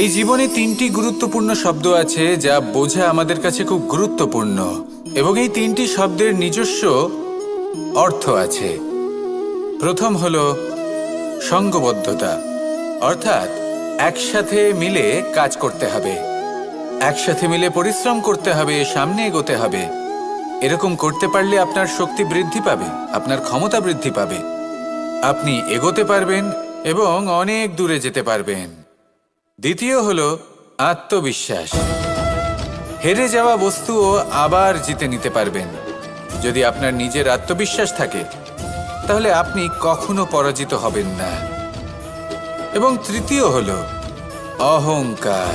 এই জীবনে তিনটি গুরুত্বপূর্ণ শব্দ আছে যা বোঝা আমাদের কাছে খুব গুরুত্বপূর্ণ, এবং এই তিনটি শব্দের নিজস্ব অর্থ আছে। প্রথম হলো সঙ্গবদ্ধতা, অর্থাৎ একসাথে মিলে কাজ করতে হবে, একসাথে মিলে পরিশ্রম করতে হবে, সামনে এগোতে হবে। এরকম করতে পারলে আপনার শক্তি বৃদ্ধি পাবে, আপনার ক্ষমতা বৃদ্ধি পাবে, আপনি এগোতে পারবেন এবং অনেক দূরে যেতে পারবেন। দ্বিতীয় হলো আত্মবিশ্বাস। হেরে যাওয়া বস্তুও আবার জিতে নিতে পারবেন। যদি আপনার নিজের আত্মবিশ্বাস থাকে তাহলে আপনি কখনো পরাজিত হবেন না। এবং তৃতীয় হলো অহংকার।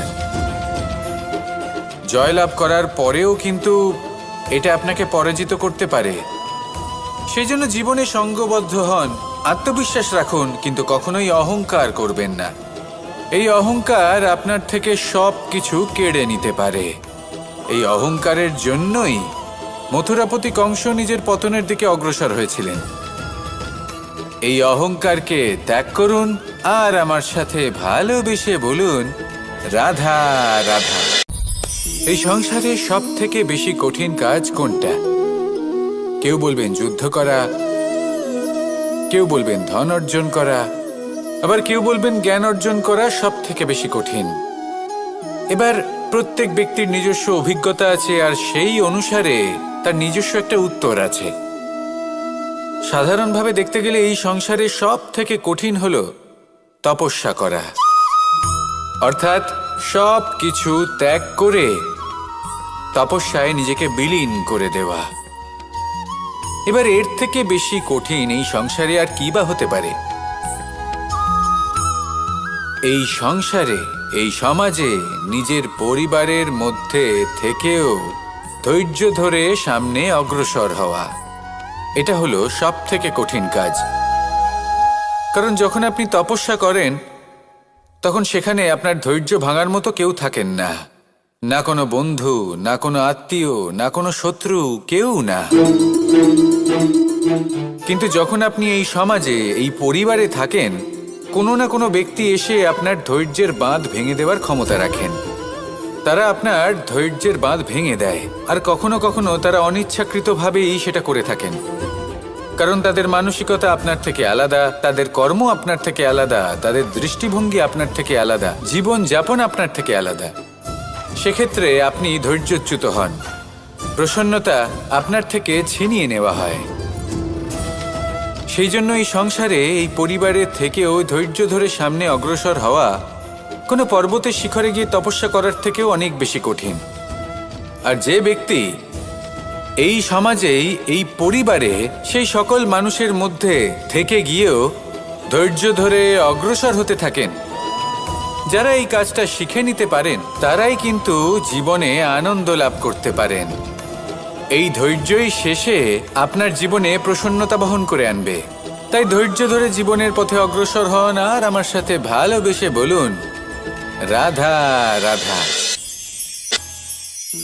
জয়লাভ করার পরেও কিন্তু এটা আপনাকে পরাজিত করতে পারে। সেই জন্য জীবনে সঙ্গবদ্ধ হন, আত্মবিশ্বাস রাখুন, কিন্তু কখনোই অহংকার করবেন না। এই অহংকার আপনার থেকে সব কিছু কেড়ে নিতে পারে। এই অহংকারের জন্যই মথুরাপতি কংস নিজের পতনের দিকে অগ্রসর হয়েছিলেন। এই অহংকারকে ত্যাগ করুন আর আমার সাথে ভালোবেসে বলুন, রাধা রাধা। এই সংসারে সব থেকে বেশি কঠিন কাজ কোনটা? কেউ বলবেন যুদ্ধ করা, কেউ বলবেন ধন অর্জন করা, আবার কেউ বলবেন জ্ঞান অর্জন করা সব থেকে বেশি কঠিন। এবার প্রত্যেক ব্যক্তির নিজস্ব অভিজ্ঞতা আছে, আর সেই অনুসারে তার নিজস্ব একটা উত্তর আছে। সাধারণভাবে দেখতে গেলে এই সংসারে সব থেকে কঠিন হলো তপস্যা করা, অর্থাৎ সব কিছু ত্যাগ করে তপস্যায় নিজেকে বিলীন করে দেওয়া। এবার এর থেকে বেশি কঠিন এই সংসারে আর কি বা হতে পারে? এই সংসারে, এই সমাজে, নিজের পরিবারের মধ্যে থেকেও ধৈর্য ধরে সামনে অগ্রসর হওয়া, এটা হলো সব থেকে কঠিন কাজ। কারণ যখন আপনি তপস্যা করেন তখন সেখানে আপনার ধৈর্য ভাঙার মতো কেউ থাকেন না, না কোনো বন্ধু, না কোনো আত্মীয়, না কোনো শত্রু, কেউ না। কিন্তু যখন আপনি এই সমাজে, এই পরিবারে থাকেন, কোনো না কোনো ব্যক্তি এসে আপনার ধৈর্যের বাঁধ ভেঙে দেওয়ার ক্ষমতা রাখেন। তারা আপনার ধৈর্যের বাঁধ ভেঙে দেয়, আর কখনো কখনো তারা অনিচ্ছাকৃতভাবেই সেটা করে থাকেন। কারণ তাদের মানসিকতা আপনার থেকে আলাদা, তাদের কর্ম আপনার থেকে আলাদা, তাদের দৃষ্টিভঙ্গি আপনার থেকে আলাদা, জীবন যাপন আপনার থেকে আলাদা। সেক্ষেত্রে আপনি ধৈর্যচ্যুত হন, প্রসন্নতা আপনার থেকে ছিনিয়ে নেওয়া হয়। সেই জন্য এই সংসারে, এই পরিবারের থেকেও ধৈর্য ধরে সামনে অগ্রসর হওয়া কোনো পর্বতের শিখরে গিয়ে তপস্যা করার থেকেও অনেক বেশি কঠিন। আর যে ব্যক্তি এই সমাজেই, এই পরিবারে, সেই সকল মানুষের মধ্যে থেকে গিয়েও ধৈর্য ধরে অগ্রসর হতে থাকেন, যারা এই কাজটা শিখে নিতে পারেন, তারাই কিন্তু জীবনে আনন্দ লাভ করতে পারেন। এই ধৈর্যই শেষে আপনার জীবনে প্রসন্নতা বহন করে আনবে। তাই ধৈর্য ধরে জীবনের পথে অগ্রসর হন আর আমার সাথে ভালোবেসে বলুন, রাধা রাধা।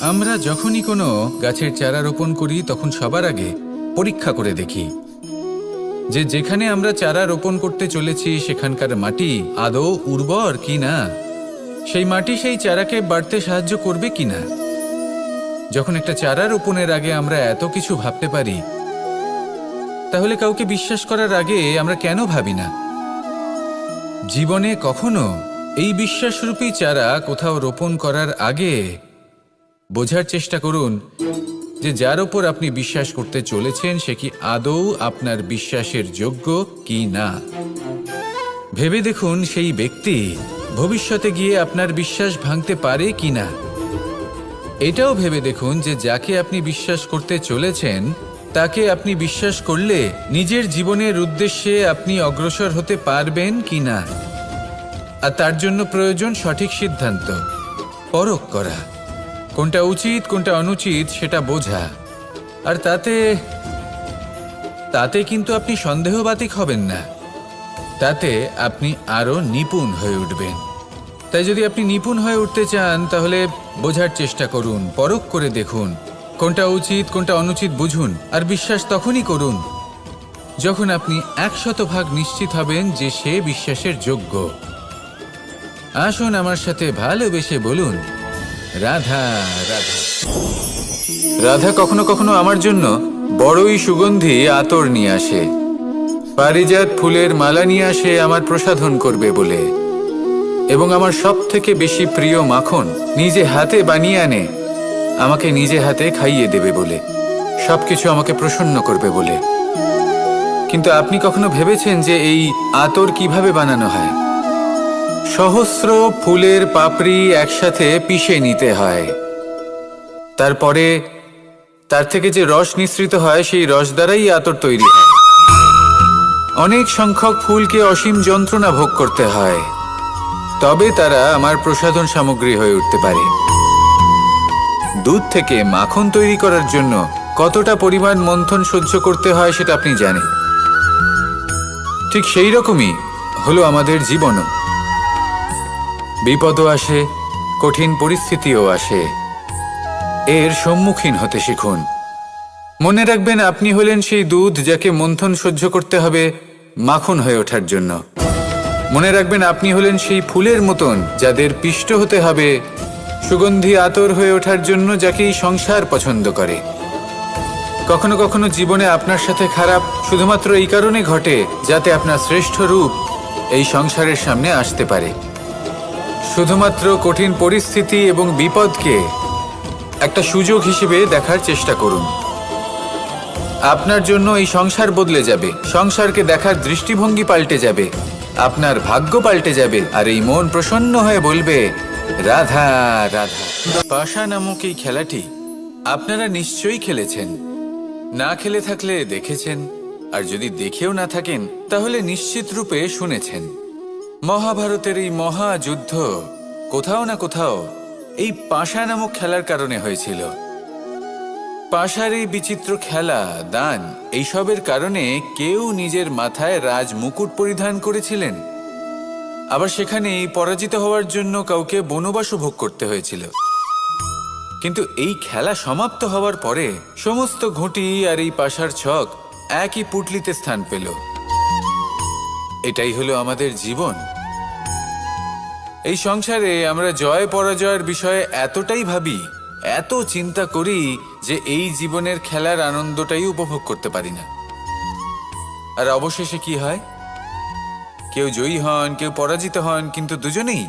আমরা যখনই কোনো গাছের চারা রোপণ করি তখন সবার আগে পরীক্ষা করে দেখি যে যেখানে আমরা চারা রোপণ করতে চলেছি সেখানকার মাটি আদৌ উর্বর কিনা, সেই মাটি সেই চারাকে বাড়তে সাহায্য করবে কিনা। যখন একটা চারা রোপণের আগে আমরা এত কিছু ভাবতে পারি, তাহলে কাউকে বিশ্বাস করার আগে আমরা কেন ভাবি না? জীবনে কখনো এই বিশ্বাসরূপী চারা কোথাও রোপণ করার আগে বোঝার চেষ্টা করুন যে যার ওপর আপনি বিশ্বাস করতে চলেছেন সে কি আদৌ আপনার বিশ্বাসের যোগ্য কি না। ভেবে দেখুন সেই ব্যক্তি ভবিষ্যতে গিয়ে আপনার বিশ্বাস ভাঙতে পারে কি না। এটাও ভেবে দেখুন যে যাকে আপনি বিশ্বাস করতে চলেছেন তাকে আপনি বিশ্বাস করলে নিজের জীবনের উদ্দেশ্যে আপনি অগ্রসর হতে পারবেন কি না। আর তার জন্য প্রয়োজন সঠিক সিদ্ধান্ত, পরখ করা, কোনটা উচিত কোনটা অনুচিত সেটা বোঝা। আর তাতে কিন্তু আপনি সন্দেহবাতিক হবেন না, তাতে আপনি আরো নিপুণ হয়ে উঠবেন। তাই যদি আপনি নিপুণ হয়ে উঠতে চান তাহলে বোঝার চেষ্টা করুন, পরখ করে দেখুন, কোনটা উচিত কোনটা অনুচিত বুঝুন। আর বিশ্বাস তখনই করুন যখন আপনি 100% নিশ্চিত হবেন যে সে বিশ্বাসের যোগ্য। আসুন আমার সাথে ভালোবেসে বলুন, রাধা রাধা। রাধা কখনো কখনো আমার জন্য বড়ই সুগন্ধি আতর নিয়ে আসে, পারিজাত ফুলের মালা নিয়ে আসে আমার প্রসাধন করবে বলে, এবং আমার সব থেকে বেশি প্রিয় মাখন নিজে হাতে বানিয়ে আনে আমাকে নিজে হাতে খাইয়ে দেবে বলে, সবকিছু আমাকে প্রসন্ন করবে বলে। কিন্তু আপনি কখনো ভেবেছেন যে এই আতর কিভাবে বানানো হয়? সহস্র ফুলের পাপড়ি একসাথে পিষে নিতে হয়, তারপরে তার থেকে যে রস নিঃসৃত হয় সেই রস দ্বারাই আতর তৈরি হয়। অনেক সংখ্যক ফুলকে অসীম যন্ত্রণা ভোগ করতে হয়, তবে তারা আমার প্রসাধন সামগ্রী হয়ে উঠতে পারে। দুধ থেকে মাখন তৈরি করার জন্য কতটা পরিমাণ মন্থন সহ্য করতে হয় সেটা আপনি জানেন। ঠিক সেই রকমই হলো আমাদের জীবনও। বিপদও আসে, কঠিন পরিস্থিতিও আসে, এর সম্মুখীন হতে শিখুন। মনে রাখবেন, আপনি হলেন সেই দুধ যাকে মন্থন সহ্য করতে হবে মাখন হয়ে ওঠার জন্য। মনে রাখবেন, আপনি হলেন সেই ফুলের মতন যাদের পিষ্ট হতে হবে সুগন্ধি আতর হয়ে ওঠার জন্য, যাকে এই সংসার পছন্দ করে। কখনো কখনো জীবনে আপনার সাথে খারাপ শুধুমাত্র এই কারণে ঘটে যাতে আপনার শ্রেষ্ঠ রূপ এই সংসারের সামনে আসতে পারে। শুধুমাত্র কঠিন পরিস্থিতি এবং বিপদকে একটা সুযোগ হিসেবে দেখার চেষ্টা করুন। আপনার জন্য এই সংসার বদলে যাবে, সংসারকে দেখার দৃষ্টিভঙ্গি পাল্টে যাবে, আপনার ভাগ্য পাল্টে যাবে, আর এই মন প্রসন্ন হয়ে বলবে, রাধা রাধা। পাশা নামক এই খেলাটি আপনারা নিশ্চয়ই খেলেছেন, না খেলে থাকলে দেখেছেন, আর যদি দেখেও না থাকেন তাহলে নিশ্চিত রূপে শুনেছেন। মহাভারতের এই মহাযুদ্ধ কোথাও না কোথাও এই পাশা নামক খেলার কারণে হয়েছিল। পাশার এই বিচিত্র খেলা, দান, এইসবের কারণে কেউ নিজের মাথায় রাজ মুকুট পরিধান করেছিলেন, আবার সেখানে পরাজিত হওয়ার জন্য কাউকে বনবাসও ভোগ করতে হয়েছিল। কিন্তু এই খেলা সমাপ্ত হওয়ার পরে সমস্ত ঘুঁটি আর এই পাশার ছক একই পুটলিতে স্থান পেল। এটাই হলো আমাদের জীবন। এই সংসারে আমরা জয় পরাজয়ের বিষয়ে এতটাই ভাবি, এত চিন্তা করি যে এই জীবনের খেলার আনন্দটাই উপভোগ করতে পারি না। আর অবশেষে কি হয়? কেউ জয়ী হন, কেউ পরাজিত হন, কিন্তু দুজনেই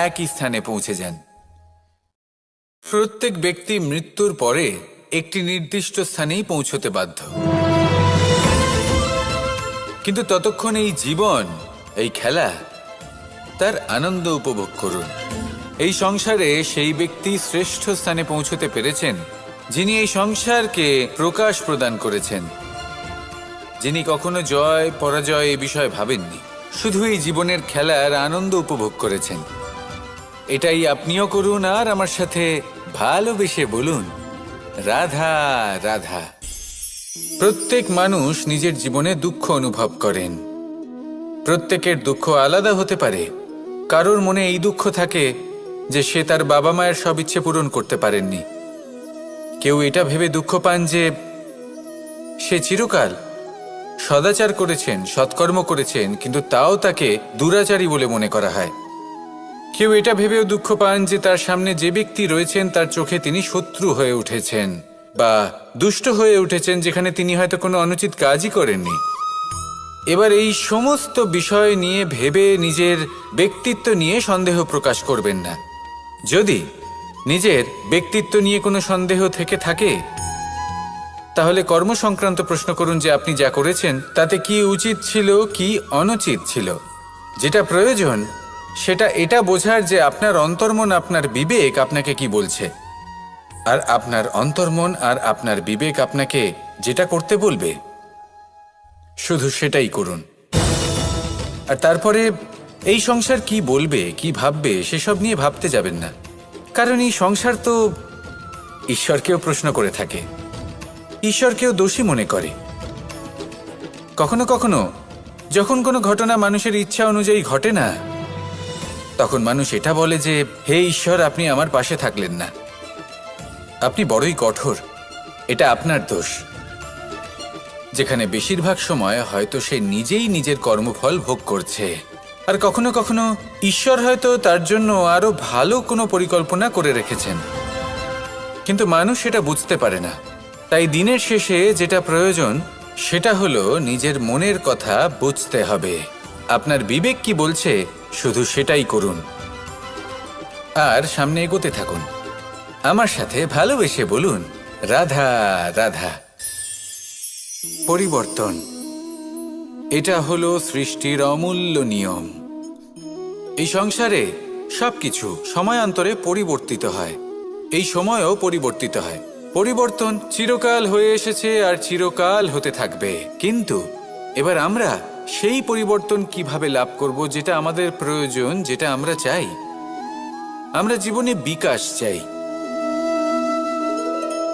একই স্থানে পৌঁছে যান। প্রত্যেক ব্যক্তি মৃত্যুর পরে একটি নির্দিষ্ট স্থানেই পৌঁছতে বাধ্য, কিন্তু ততক্ষণ এই জীবন, এই খেলা, তার আনন্দ উপভোগ করুন। এই সংসারে সেই ব্যক্তি শ্রেষ্ঠ স্থানে পৌঁছতে পেরেছেন যিনি এই সংসারকে প্রকাশ প্রদান করেছেন, যিনি কখনো জয় পরাজয় এ বিষয়ে ভাবেননি, শুধু এই জীবনের খেলার আনন্দ উপভোগ করেছেন। এটাই আপনিও করুন, আর আমার সাথে ভালোবেসে বলুন, রাধা রাধা। প্রত্যেক মানুষ নিজের জীবনে দুঃখ অনুভব করেন। প্রত্যেকের দুঃখ আলাদা হতে পারে। কারোর মনে এই দুঃখ থাকে যে সে তার বাবা মায়ের সব ইচ্ছে পূরণ করতে পারেননি। কেউ এটা ভেবে দুঃখ পান যে সে চিরকাল সদাচার করেছেন, সৎকর্ম করেছেন, কিন্তু তাও তাকে দুরাচারী বলে মনে করা হয়। কেউ এটা ভেবেও দুঃখ পান যে তার সামনে যে ব্যক্তি রয়েছেন তার চোখে তিনি শত্রু হয়ে উঠেছেন বা দুষ্ট হয়ে উঠেছেন, যেখানে তিনি হয়তো কোনো অনুচিত কাজই করেননি। এবার এই সমস্ত বিষয় নিয়ে ভেবে নিজের ব্যক্তিত্ব নিয়ে সন্দেহ প্রকাশ করবেন না। যদি নিজের ব্যক্তিত্ব নিয়ে কোনো সন্দেহ থেকে থাকে তাহলে কর্ম সংক্রান্ত প্রশ্ন করুন যে আপনি যা করেছেন তাতে কি উচিত ছিল, কি অনুচিত ছিল। যেটা প্রয়োজন সেটা এটা বোঝার যে আপনার অন্তর্মন, আপনার বিবেক আপনাকে কি বলছে, আর আপনার অন্তর্মন আর আপনার বিবেক আপনাকে যেটা করতে বলবে শুধু সেটাই করুন। আর তারপরে এই সংসার কি বলবে, কি ভাববে সেসব নিয়ে ভাবতে যাবেন না, কারণ এই সংসার তো ঈশ্বরকেও প্রশ্ন করে থাকে, ঈশ্বরকেও দোষী মনে করে। কখনো কখনো যখন কোনো ঘটনা মানুষের ইচ্ছা অনুযায়ী ঘটে না, তখন মানুষ এটা বলে যে হে ঈশ্বর, আপনি আমার পাশে থাকলেন না, আপনি বড়ই কঠোর, এটা আপনার দোষ। যেখানে বেশিরভাগ সময় হয়তো সে নিজেই নিজের কর্মফল ভোগ করছে, আর কখনো কখনো ঈশ্বর হয়তো তার জন্য আরো ভালো কোনো পরিকল্পনা করে রেখেছেন, কিন্তু মানুষ সেটা বুঝতে পারে না। তাই দিনের শেষে যেটা প্রয়োজন সেটা হলো নিজের মনের কথা বুঝতে হবে। আপনার বিবেক কি বলছে শুধু সেটাই করুন আর সামনে এগোতে থাকুন। আমার সাথে ভালোবেসে বলুন, রাধা রাধা। পরিবর্তন, এটা হলো সৃষ্টির অমূল্য নিয়ম। এই সংসারে সবকিছু সময়ান্তরে পরিবর্তিত হয়, এই সময়ও পরিবর্তিত হয়। পরিবর্তন চিরকাল হয়ে এসেছে আর চিরকাল হতে থাকবে, কিন্তু এবার আমরা সেই পরিবর্তন কিভাবে লাভ করব যেটা আমাদের প্রয়োজন, যেটা আমরা চাই। আমরা জীবনে বিকাশ চাই।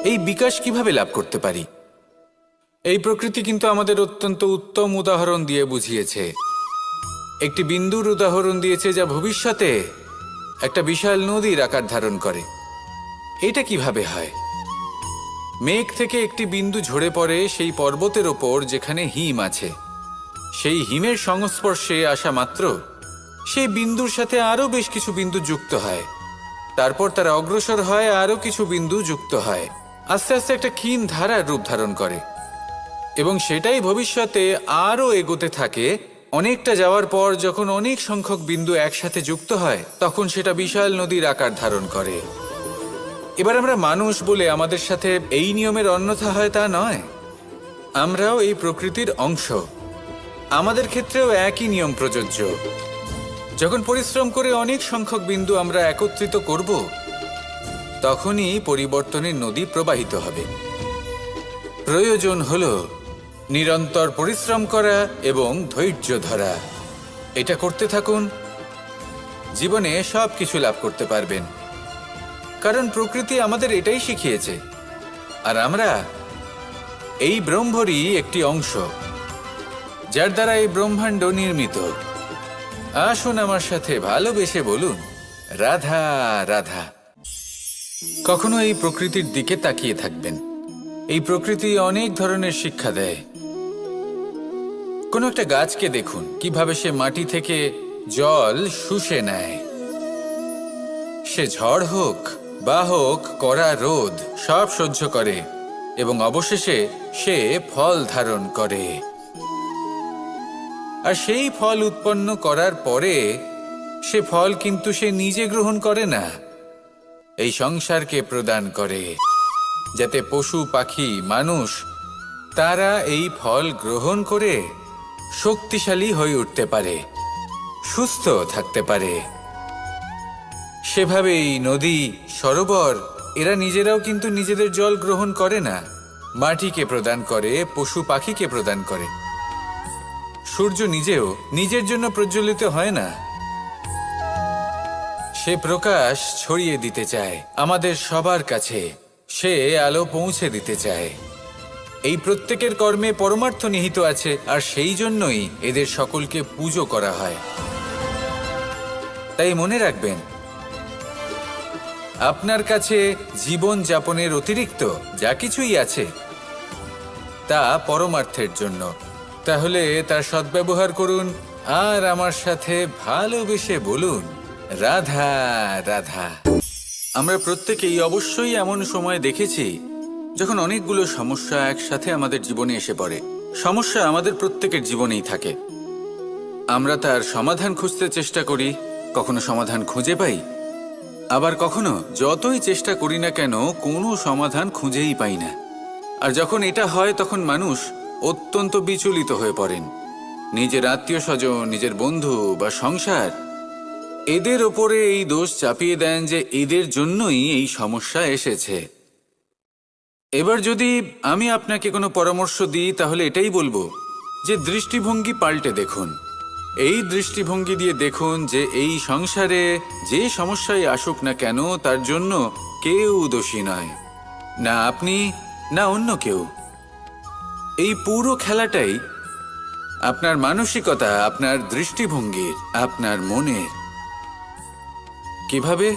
এই বিকাশ কিভাবে লাভ করতে পারি? এই প্রকৃতি কিন্তু আমাদের অত্যন্ত উত্তম উদাহরণ দিয়ে বুঝিয়েছে। একটি বিন্দুর উদাহরণ দিয়েছে যা ভবিষ্যতে একটা বিশাল নদীর আকার ধারণ করে। এটা কিভাবে হয়? মেঘ থেকে একটি বিন্দু ঝরে পড়ে সেই পর্বতের ওপর যেখানে হিম আছে। সেই হিমের সংস্পর্শে আসা মাত্র সেই বিন্দুর সাথে আরো বেশ কিছু বিন্দু যুক্ত হয়। তারপর তারা অগ্রসর হয়, আরো কিছু বিন্দু যুক্ত হয়, আস্তে আস্তে একটা ক্ষীণ ধারার রূপ ধারণ করে এবং সেটাই ভবিষ্যতে আরো এগোতে থাকে। অনেকটা যাওয়ার পর যখন অনেক সংখ্যক বিন্দু একসাথে যুক্ত হয় তখন সেটা বিশাল নদীর আকার ধারণ করে। এবার আমরা মানুষ বলে আমাদের সাথে এই নিয়মের অন্যথা হয় তা নয়। আমরাও এই প্রকৃতির অংশ, আমাদের ক্ষেত্রেও একই নিয়ম প্রযোজ্য। যখন পরিশ্রম করে অনেক সংখ্যক বিন্দু আমরা একত্রিত করব তখনই পরিবর্তনের নদী প্রবাহিত হবে। প্রয়োজন হলো নিরন্তর পরিশ্রম করা এবং ধৈর্য ধরা। এটা করতে থাকুন, জীবনে সব কিছু লাভ করতে পারবেন। কারণ প্রকৃতি আমাদের এটাই শিখিয়েছে, আর আমরা এই ব্রহ্মরই একটি অংশ, যার দ্বারা এই ব্রহ্মাণ্ড নির্মিত। আসুন আমার সাথে ভালোবেসে বলুন, রাধা রাধা। কখনো এই প্রকৃতির দিকে তাকিয়ে থাকবেন। এই প্রকৃতি অনেক ধরনের শিক্ষা দেয়। কোনো একটা গাছকে দেখুন কিভাবে সে মাটি থেকে জল শুষে নেয়। সে ঝড় হোক বা হোক কড়া রোদ সব সহ্য করে এবং অবশেষে সে ফল ধারণ করে। আর সেই ফল উৎপন্ন করার পরে সে ফল কিন্তু সে নিজে গ্রহণ করে না, এই সংসারকে প্রদান করে, যাতে পশু পাখি মানুষ তারা এই ফল গ্রহণ করে শক্তিশালী হয়ে উঠতে পারে, সুস্থ থাকতে পারে। সেভাবেই নদী, সরোবর এরা নিজেরাও কিন্তু নিজেদের জল গ্রহণ করে না, মাটিকে প্রদান করে, পশু পাখিকে প্রদান করে। সূর্য নিজেও নিজের জন্য প্রজ্বলিত হয় না, সে প্রকাশ ছড়িয়ে দিতে চায় আমাদের সবার কাছে, সে আলো পৌঁছে দিতে চায়। এই প্রত্যেকের কর্মে পরমার্থ নিহিত আছে, আর সেই জন্যই এদের সকলকে পুজো করা হয়। তাই মনে রাখবেন, আপনার কাছে জীবন যাপনের অতিরিক্ত যা কিছুই আছে তা পরমার্থের জন্য। তাহলে তার সদ্ব্যবহার করুন আর আমার সাথে ভালোবেসে বলুন, রাধা রাধা। আমরা প্রত্যেকেই অবশ্যই এমন সময় দেখেছি যখন অনেকগুলো সমস্যা একসাথে আমাদের জীবনে এসে পড়ে। সমস্যা আমাদের প্রত্যেকের জীবনেই থাকে। আমরা তার সমাধান খুঁজতে চেষ্টা করি, কখনো সমাধান খুঁজে পাই, আবার কখনো যতই চেষ্টা করি না কেন কোনো সমাধান খুঁজেই পাই না। আর যখন এটা হয় তখন মানুষ অত্যন্ত বিচলিত হয়ে পড়েন। নিজের আত্মীয় স্বজন, নিজের বন্ধু বা সংসার এদের ওপরে এই দোষ চাপিয়ে দেন যে এদের জন্যই এই সমস্যা এসেছে। এবার যদি আমি আপনাকে কোনো পরামর্শ দিই তাহলে এটাই বলবো যে দৃষ্টিভঙ্গি পাল্টে দেখুন। এই দৃষ্টিভঙ্গি দিয়ে দেখুন যে এই সংসারে যে সমস্যায় আসুক না কেন তার জন্য কেউ দোষী নয়, না আপনি না অন্য কেউ। এই পুরো খেলাটাই আপনার মানসিকতা, আপনার দৃষ্টিভঙ্গির, আপনার মনের। কিভাবে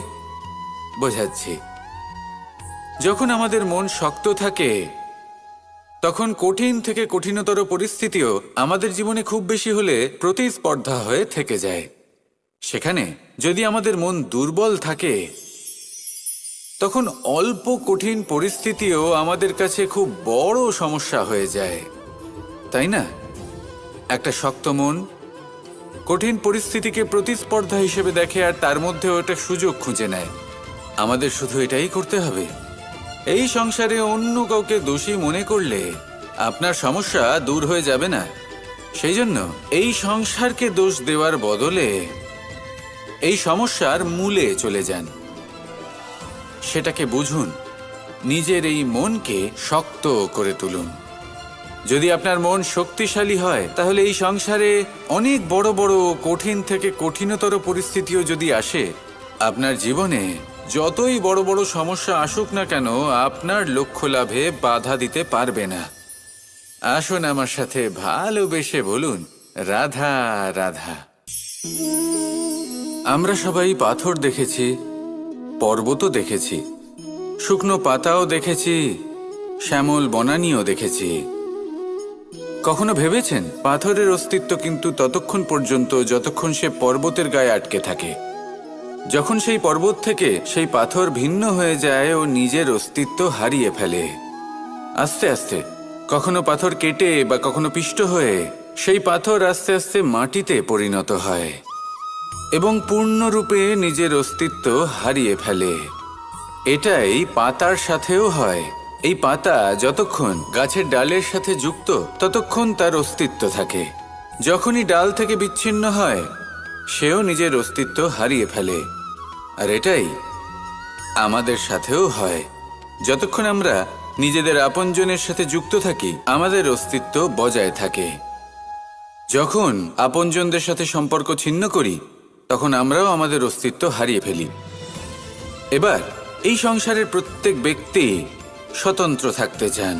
বোঝাচ্ছি? যখন আমাদের মন শক্ত থাকে তখন কঠিন থেকে কঠিনতর পরিস্থিতিও আমাদের জীবনে খুব বেশি হলে প্রতিস্পর্ধা হয়ে থেকে যায়। সেখানে যদি আমাদের মন দুর্বল থাকে, তখন অল্প কঠিন পরিস্থিতিও আমাদের কাছে খুব বড় সমস্যা হয়ে যায়, তাই না? একটা শক্ত মন কঠিন পরিস্থিতিকে প্রতিস্পর্ধা হিসেবে দেখে আর তার মধ্যে ওটা সুযোগ খুঁজে নেয়। আমাদের শুধু এটাই করতে হবে। এই সংসারে অন্য কাউকে দোষী মনে করলে আপনার সমস্যা দূর হয়ে যাবে না। সেই জন্য এই সংসারকে দোষ দেওয়ার বদলে এই সমস্যার মূলে চলে যান, সেটাকে বুঝুন, নিজের এই মনকে শক্ত করে তুলুন। যদি আপনার মন শক্তিশালী হয়, তাহলে এই সংসারে অনেক বড় বড় কঠিন থেকে কঠিনতর পরিস্থিতিও যদি আসে, আপনার জীবনে যতই বড় বড় সমস্যা আসুক না কেন, আপনার লক্ষ্য লাভে বাধা দিতে পারবে না। আসুন আমার সাথে ভালোবেসে বলুন, রাধা রাধা। আমরা সবাই পাথর দেখেছি, পর্বতও দেখেছি, শুকনো পাতাও দেখেছি, শ্যামল বনানীও দেখেছি। কখনো ভেবেছেন পাথরের অস্তিত্ব কিন্তু ততক্ষণ পর্যন্ত যতক্ষণ সে পর্বতের গায়ে আটকে থাকে। যখন সেই পর্বত থেকে সেই পাথর ভিন্ন হয়ে যায় ও নিজের অস্তিত্ব হারিয়ে ফেলে। আস্তে আস্তে কখনো পাথর কেটে বা কখনো পিষ্ট হয়ে সেই পাথর আস্তে আস্তে মাটিতে পরিণত হয় এবং পূর্ণরূপে নিজের অস্তিত্ব হারিয়ে ফেলে। এটাই পাতার সাথেও হয়। এই পাতা যতক্ষণ গাছের ডালের সাথে যুক্ত ততক্ষণ তার অস্তিত্ব থাকে। যখনই ডাল থেকে বিচ্ছিন্ন হয়, সেও নিজের অস্তিত্ব হারিয়ে ফেলে। আর এটাই আমাদের সাথেও হয়। যতক্ষণ আমরা নিজেদের আপনজনের সাথে যুক্ত থাকি, আমাদের অস্তিত্ব বজায় থাকে। যখন আপনজনদের সাথে সম্পর্ক ছিন্ন করি, তখন আমরাও আমাদের অস্তিত্ব হারিয়ে ফেলি। এবার এই সংসারের প্রত্যেক ব্যক্তি স্বতন্ত্র থাকতে চান,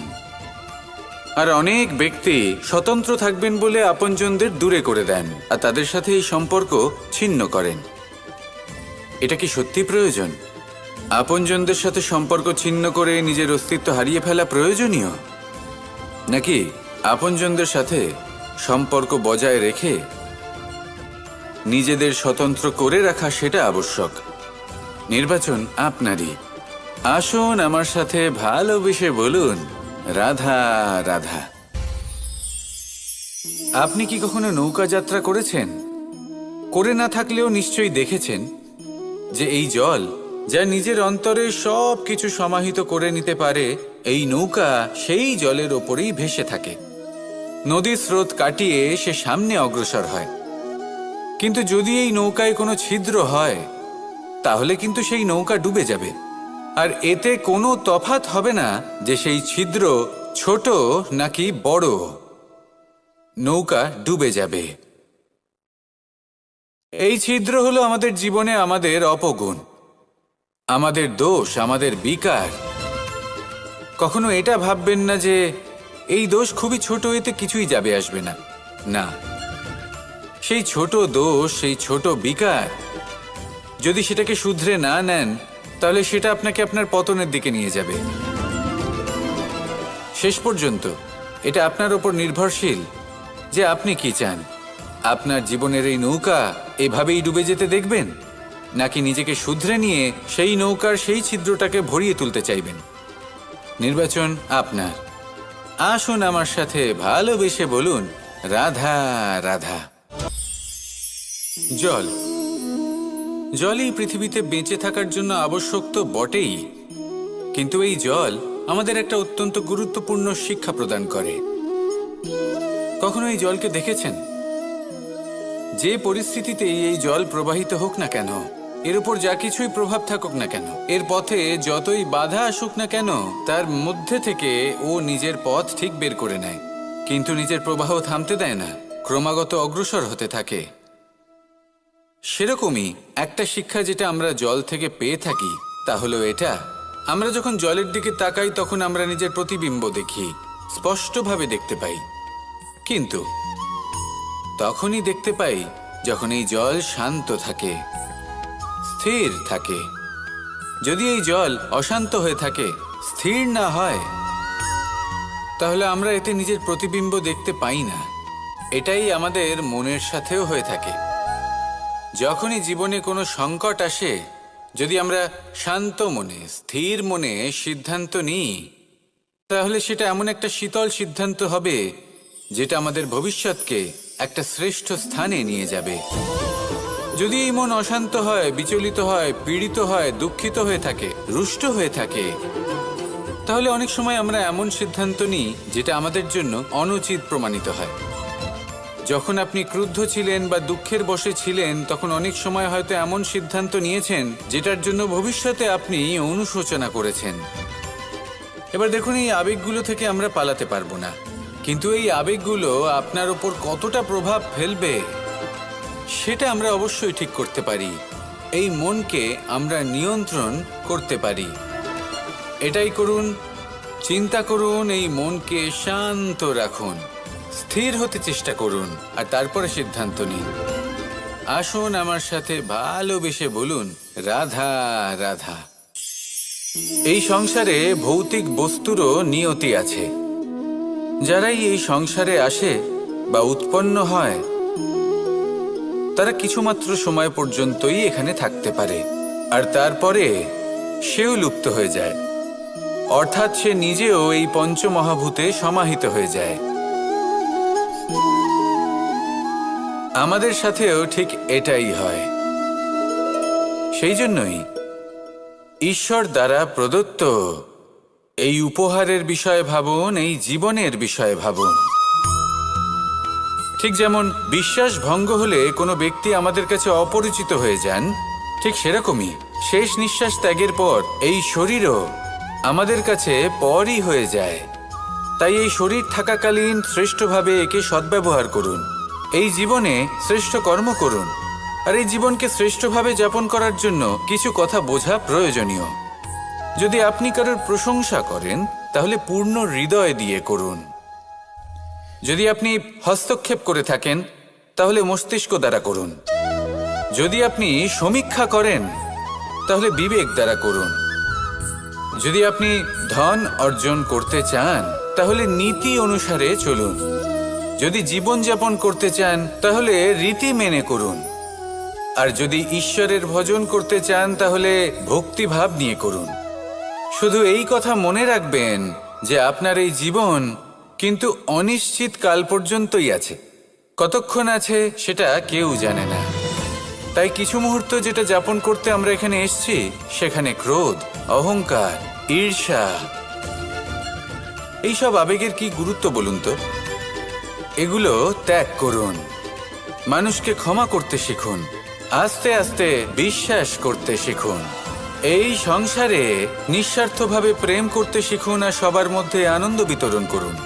আর অনেক ব্যক্তি স্বতন্ত্র থাকবেন বলে আপনজনদের দূরে করে দেন আর তাদের সাথে এই সম্পর্ক ছিন্ন করেন। এটা কি সত্যি প্রয়োজন? আপনজনদের সাথে সম্পর্ক ছিন্ন করে নিজের অস্তিত্ব হারিয়ে ফেলা প্রয়োজনীয়, নাকি আপনজনদের সাথে সম্পর্ক বজায় রেখে নিজেদের স্বতন্ত্র করে রাখা সেটা আবশ্যক? নির্বাচন আপনারই। আসুন আমার সাথে ভালোবেসে বলুন, রাধা রাধা। আপনি কি কখনো নৌকা যাত্রা করেছেন? করে না থাকলেও নিশ্চয়ই দেখেছেন যে এই জল যা নিজের অন্তরে সব কিছু সমাহিত করে নিতে পারে, এই নৌকা সেই জলের ওপরেই ভেসে থাকে। নদীর স্রোত কাটিয়ে সে সামনে অগ্রসর হয়। কিন্তু যদি এই নৌকায় কোনো ছিদ্র হয়, তাহলে কিন্তু সেই নৌকা ডুবে যাবে। আর এতে কোনো তফাৎ হবে না যে সেই ছিদ্র ছোট নাকি বড়, নৌকা ডুবে যাবে। এই ছিদ্র হলো আমাদের জীবনে আমাদের অপগুণ, আমাদের দোষ, আমাদের বিকার। কখনো এটা ভাববেন না যে এই দোষ খুবই ছোট, এতে কিছুই যাবে আসবে না। না, সেই ছোট দোষ, সেই ছোট বিকার যদি সেটাকে শুধরে না নেন, তাহলে সেটা আপনাকে আপনার পতনের দিকে নিয়ে যাবে। শেষ পর্যন্ত এটা আপনার ওপর নির্ভরশীল যে আপনি কি চান। আপনার জীবনের এই নৌকা এভাবেই ডুবে যেতে দেখবেন, নাকি নিজেকে শুধরে নিয়ে সেই নৌকার সেই ছিদ্রটাকে ভরিয়ে তুলতে চাইবেন? নির্বাচন আপনার। আসুন আমার সাথে ভালোবেসে বলুন, রাধা রাধা। জল, জলই পৃথিবীতে বেঁচে থাকার জন্য আবশ্যক তো বটেই, কিন্তু এই জল আমাদের একটা অত্যন্ত গুরুত্বপূর্ণ শিক্ষা প্রদান করে। কখনো এই জলকে দেখেছেন? যে পরিস্থিতিতেই এই জল প্রবাহিত হোক না কেন, এর উপর যা কিছুই প্রভাব থাকুক না কেন, এর পথে যতই বাধা আসুক না কেন, তার মধ্যে থেকে ও নিজের পথ ঠিক বের করে নেয়, কিন্তু নিজের প্রবাহ থামতে দেয় না, ক্রমাগত অগ্রসর হতে থাকে। সেরকমই একটা শিক্ষা যেটা আমরা জল থেকে পেয়ে থাকি, তা হলো এটা: আমরা যখন জলের দিকে তাকাই তখন আমরা নিজের প্রতিবিম্ব দেখি, স্পষ্টভাবে দেখতে পাই। কিন্তু তখনই দেখতে পাই যখন এই জল শান্ত থাকে, স্থির থাকে। যদি এই জল অশান্ত হয়ে থাকে, স্থির না হয়, তাহলে আমরা এতে নিজের প্রতিবিম্ব দেখতে পাই না। এটাই আমাদের মনের সাথেও হয়ে থাকে। যখনই জীবনে কোনো সংকট আসে, যদি আমরা শান্ত মনে, স্থির মনে সিদ্ধান্ত নিই, তাহলে সেটা এমন একটা শীতল সিদ্ধান্ত হবে যেটা আমাদের ভবিষ্যৎকে একটা শ্রেষ্ঠ স্থানে নিয়ে যাবে। যদি এই মন অশান্ত হয়, বিচলিত হয়, পীড়িত হয়, দুঃখিত হয়ে থাকে, রুষ্ট হয়ে থাকে, তাহলে অনেক সময় আমরা এমন সিদ্ধান্ত নিই যেটা আমাদের জন্য অনুচিত প্রমাণিত হয়। যখন আপনি ক্রুদ্ধ ছিলেন বা দুঃখের বশে ছিলেন, তখন অনেক সময় হয়তো এমন সিদ্ধান্ত নিয়েছেন যেটার জন্য ভবিষ্যতে আপনি অনুশোচনা করেছেন। এবার দেখুন, এই আবেগগুলো থেকে আমরা পালাতে পারবো না, কিন্তু এই আবেগগুলো আপনার উপর কতটা প্রভাব ফেলবে সেটা আমরা অবশ্যই ঠিক করতে পারি। এই মনকে আমরা নিয়ন্ত্রণ করতে পারি। এটাই করুন, চিন্তা করুন, এই মনকে শান্ত রাখুন, স্থির হতে চেষ্টা করুন, আর তারপরে সিদ্ধান্ত নিন। আসুন আমার সাথে ভালোবেসে বলুন, রাধা রাধা। এই সংসারে ভৌতিক বস্তুরও নিয়তি আছে। যারাই এই সংসারে আসে বা উৎপন্ন হয়, তারা কিছুমাত্র সময় পর্যন্তই এখানে থাকতে পারে, আর তারপরে সেও লুপ্ত হয়ে যায়, অর্থাৎ সে নিজেও এই পঞ্চমহাভূতে সমাহিত হয়ে যায়। আমাদের সাথেও ঠিক এটাই হয়। সেই জন্যই ঈশ্বর দ্বারা প্রদত্ত এই উপহারের বিষয়ে ভাবুন, এই জীবনের বিষয়ে ভাবুন। ঠিক যেমন বিশ্বাস ভঙ্গ হলে কোনো ব্যক্তি আমাদের কাছে অপরিচিত হয়ে যান, ঠিক সেরকমই শেষ নিঃশ্বাস ত্যাগের পর এই শরীরও আমাদের কাছে পরই হয়ে যায়। তাই এই শরীর থাকাকালীন শ্রেষ্ঠভাবে একে সদ্ব্যবহার করুন, এই জীবনে শ্রেষ্ঠ কর্ম করুন, আর এই জীবনকে শ্রেষ্ঠভাবে যাপন করার জন্য কিছু কথা বোঝা প্রয়োজনীয়। যদি আপনি কারোর প্রশংসা করেন, তাহলে পূর্ণ হৃদয় দিয়ে করুন। যদি আপনি হস্তক্ষেপ করে থাকেন, তাহলে মস্তিষ্ক দ্বারা করুন। যদি আপনি সমীক্ষা করেন, তাহলে বিবেক দ্বারা করুন। যদি আপনি ধন অর্জন করতে চান, তাহলে নীতি অনুসারে চলুন। যদি জীবনযাপন করতে চান, তাহলে রীতি মেনে করুন। আর যদি ঈশ্বরের ভজন করতে চান, তাহলে ভক্তিভাব নিয়ে করুন। শুধু এই কথা মনে রাখবেন যে আপনার এই জীবন কিন্তু অনিশ্চিত কাল পর্যন্তই আছে। কতক্ষণ আছে সেটা কেউ জানে না। তাই কিছু মুহূর্ত যেটা যাপন করতে আমরা এখানে এসেছি, সেখানে ক্রোধ, অহংকার, ঈর্ষা, এইসব আবেগের কি গুরুত্ব বলুন তো? এগুলো ত্যাগ করুন। মানুষকে ক্ষমা করতে শিখুন, আস্তে আস্তে বিশ্বাস করতে শিখুন। এই সংসারে নিঃস্বার্থভাবে প্রেম করতে শিখুন, আর সবার মধ্যে আনন্দ বিতরণ করুন।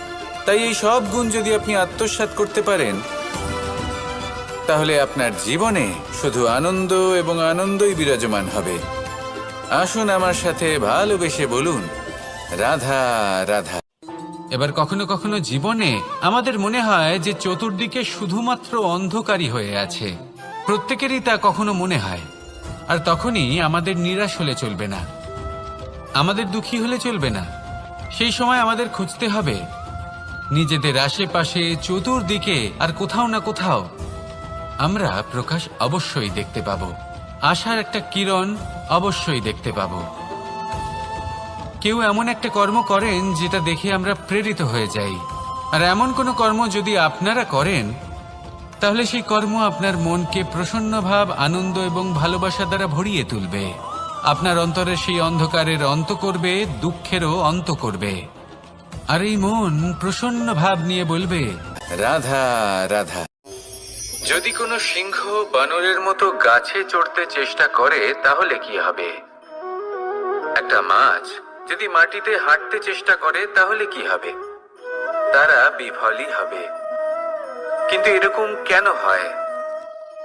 তাই এই সব গুণ যদি আপনি আত্মসাৎ করতে পারেন, তাহলে আপনার জীবনে শুধু আনন্দ এবং আনন্দই বিরাজমান হবে। আসুন আমার সাথে ভালোবেসে বলুন, রাধা রাধা। এবার কখনো কখনো জীবনে আমাদের মনে হয় যে চতুর্দিকে শুধুমাত্র অন্ধকারই হয়ে আছে। প্রত্যেকেরই তা কখনো মনে হয়। আর তখনই আমাদের নিরাশ হলে চলবে না, আমাদের দুঃখী হলে চলবে না। সেই সময় আমাদের খুঁজতে হবে নিজেদের আশেপাশে, চতুর্দিকে, আর কোথাও না কোথাও আমরা প্রকাশ অবশ্যই দেখতে পাবো, আশার একটা কিরণ অবশ্যই দেখতে পাবো। কেউ এমন একটা কর্ম করেন যেটা দেখে আমরা প্রেরিত হয়ে যাই, আর এমন কোনো কর্ম যদি আপনারা করেন, তাহলে সেই কর্ম আপনার মনকে প্রসন্ন ভাব, আনন্দ এবং ভালোবাসা দ্বারা ভরিয়ে তুলবে। আপনার অন্তরের সেই অন্ধকারের অন্ত করবে, দুঃখেরও অন্ত করবে। আর এই মন প্রসন্ন ভাব নিয়ে বলবে, রাধা রাধা। যদি কোনো সিংহ বানরের মতো গাছে চড়তে চেষ্টা করে, তাহলে কি হবে? একটা মাছ যদি মাটিতে হাঁটতে চেষ্টা করে, তাহলে কি হবে? তারা বিফলই হবে। কিন্তু এরকম কেন হয়?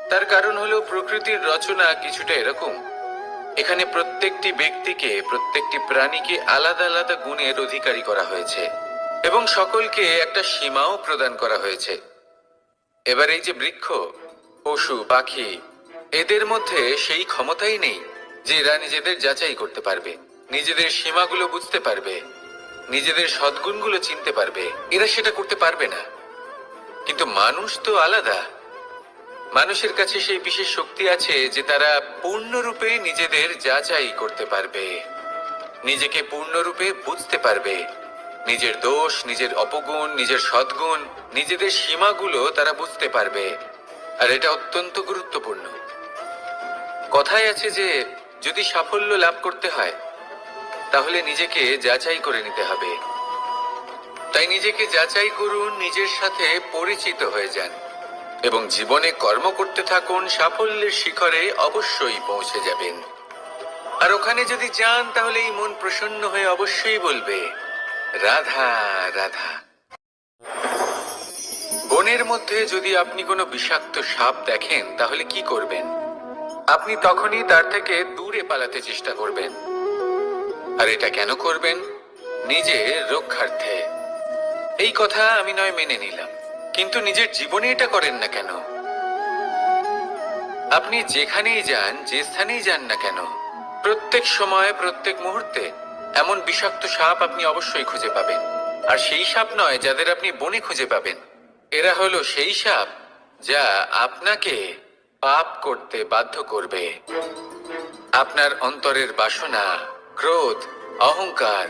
তার কারণ হলো প্রকৃতির রচনা কিছুটা এরকম। এখানে প্রত্যেকটি ব্যক্তিকে, প্রত্যেকটি প্রাণীকে আলাদা আলাদা গুণের অধিকারী করা হয়েছে, এবং সকলকে একটা সীমাও প্রদান করা হয়েছে। এবার এই যে বৃক্ষ, পশু, পাখি, এদের মধ্যে সেই ক্ষমতাই নেই যে এরা নিজেদের যাচাই করতে পারবে, নিজেদের সীমাগুলো বুঝতে পারবে। নিজেদের সদ্গুণগুলো চিনতে পারবে, এরা সেটা করতে পারবে না। কিন্তু মানুষ তো আলাদা। মানুষের কাছে সেই বিশেষ শক্তি আছে যে তারা পূর্ণরূপে নিজেদের যাচাই করতে পারবে, নিজেকে পূর্ণরূপে বুঝতে পারবে, নিজের দোষ, নিজের অপগুণ, নিজের সদ্গুণ, নিজেদের সীমাগুলো তারা বুঝতে পারবে। আর এটা অত্যন্ত গুরুত্বপূর্ণ। কথায় আছে যে যদি সাফল্য লাভ করতে হয় তাহলে নিজেকে যাচাই করে নিতে হবে। তাই নিজেকে যাচাই করুন, নিজের সাথে পরিচিত হয়ে যান এবং জীবনে কর্ম করতে থাকুন। সাফল্যের শিখরে অবশ্যই পৌঁছে যাবেন। আর ওখানে যদি যান তাহলে এই মন প্রসন্ন হয়ে অবশ্যই বলবে, রাধা রাধা। বনের মধ্যে যদি আপনি কোনো বিষাক্ত সাপ দেখেন তাহলে কি করবেন? আপনি তখনই তার থেকে দূরে পালাতে চেষ্টা করবেন। আর এটা কেন করবেন? নিজের রক্ষার্থে। এই কথা আমি নয় মেনে নিলাম, কিন্তু নিজের জীবনে এটা করেন না কেন? আপনি যেখানেই যান, যে স্থানেই যান না কেন, প্রত্যেক সময়, প্রত্যেক মুহূর্তে এমন বিষাক্ত সাপ আপনি অবশ্যই খুঁজে পাবেন। আর সেই সাপ নয় যাদের আপনি বনে খুঁজে পাবেন, এরা হলো সেই সাপ যা আপনাকে পাপ করতে বাধ্য করবে। আপনার অন্তরের বাসনা, ক্রোধ, অহংকার,